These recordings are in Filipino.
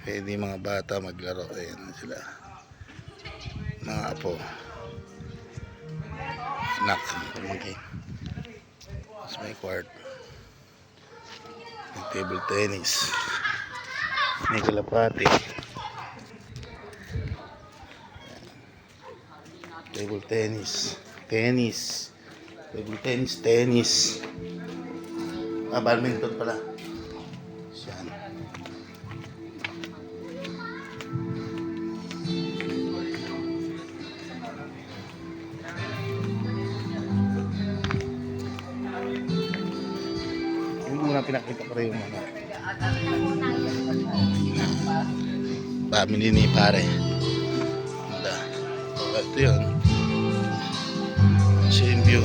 Pwede mga bata maglaro. Ayan sila. Mga apo. Anak. Pamangkin. Tapos may court. May table tennis. May kalapati. Table tennis. Tennis. Table tennis. Tennis. Badminton pala. Yan. Yung muna pinakita ko rin yung mga family ni pare. Ito yun. Same view.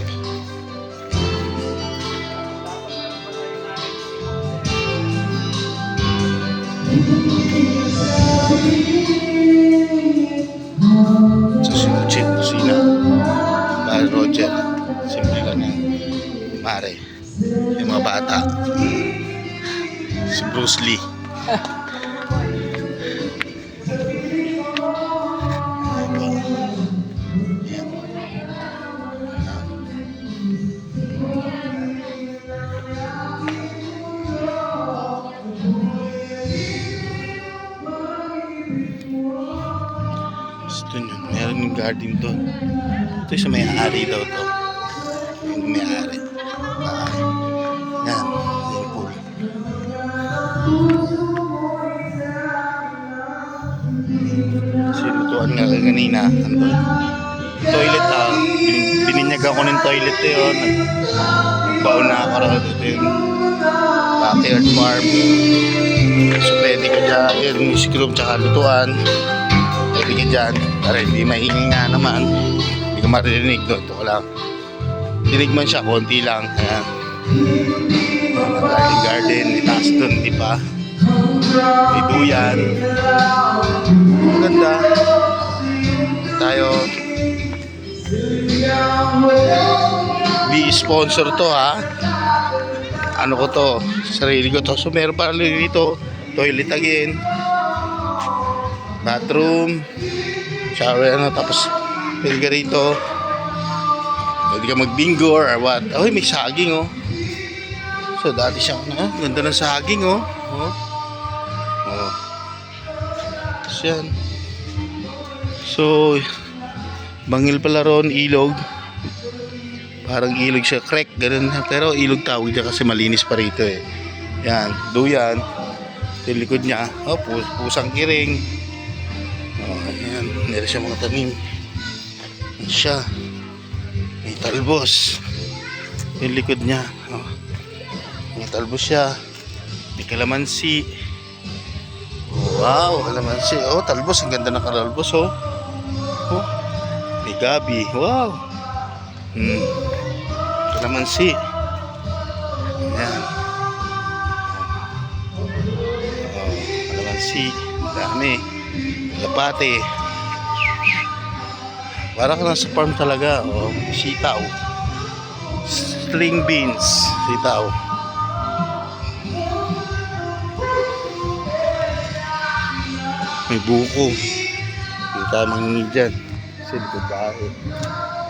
Sa Sinuchin, Kusina. Pare Roger. Simple lang yan. Pare. Yung mga bata. Si Bruce Lee. Meron yung garden doon. Ito yung sa may-ari daw to. Yung may-ari. Yan. Yung pool. Sinutuan nga kanina. Andun. Toilet bininyag ako ng toilet yun. Nagbaon na ako rin. Ito yung backyard farm. So pwede ka dyan. Yung music room tsaka lutuan. Pwede ka dyan. Para hindi maingay nga naman. Hindi ka maririnig doon. Ito ko lang. Dinig man siya. Konti lang. Ayan. Garden. Itaas doon. Di pa. May duyan. Maganda. Tayo. Be sponsor to ha. Ano ko to? Sarili ko to. So meron pa dito. Toilet again. Bathroom. Shower ano. Tapos pwede ka rito. Pwede ka mag-bingo or what. Ay may saging oh. So dati siya ganda ng saging oh. Oh. Yan. So bangil pala ron, ilog. Parang ilog siya, creek, ganun. Pero ilog tawag niya kasi malinis pa rito eh. Yan, duyan. Yung likod niya, oh, pusang kiring. Oh, yan, meron siya mga tanim. Yan siya. May talbos. Yung likod niya, oh. May talbos siya. May kalamansi. Wow, kalamansi. Oh, talbos, ang ganda ng kalabos oh. Oh. May gabi. Wow. Kalamansi. Ayan. Oh, kalamansi. Dami. Lapate. Para ka lang sa farm talaga. Oh, sitaw. String beans. Sitaw. May buko. Hindi tayo mangingi dyan. Kasi likod bahay.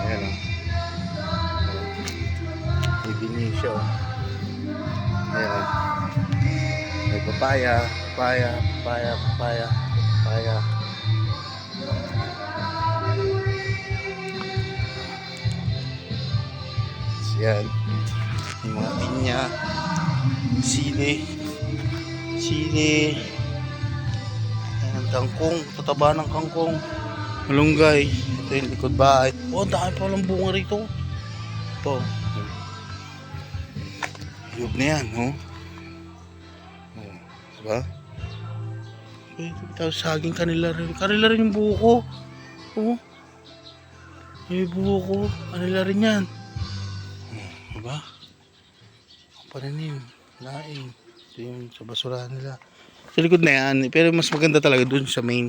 Ayan o. May bini siya o. Ayan o. May papaya. Papaya. Papaya. Papaya. Papaya. Ayan. Yung mga pinya. Sili. Sili. Kangkong, tataba ng kangkong, malunggay. Ito yung likod bahay. Oh, dahil pa lang bunga rito. Ito. Yug na yan, oh. Oh, diba? Ito, saging kanila rin. Kanila rin yung buko. Oh. Yung buko. Kanila rin yan. Oh, diba? Pananim. Laing. Ito yung sa basurahan nila. Sa likod na yan, pero mas maganda talaga dun sa main.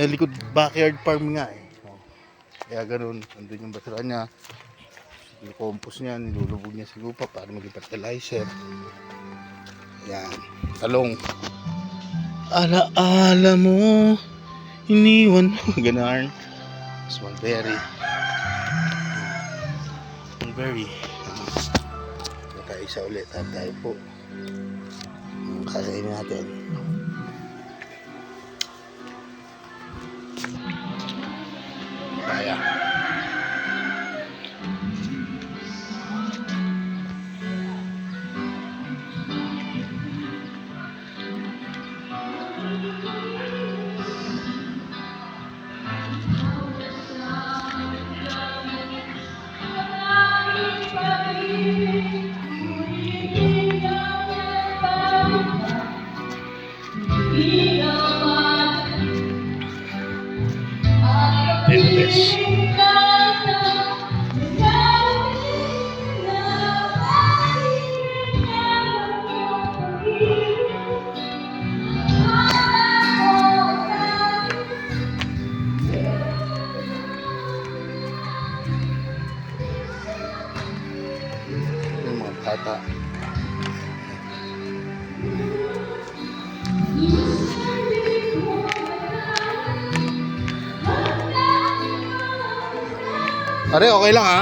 Likod backyard farm nga eh. Kaya ganun, andun yung basura niya. Yung compost niya, nilulubog niya sa lupa para maging fertilizer. Yan, talong. Alaala mo, iniwan mo. Ganon. Tapos mulberry. Mulberry. Isa ulit. At tayo po. Kakainin natin. Kaya. Yes. Yung mga bata. Pare, okay lang ha?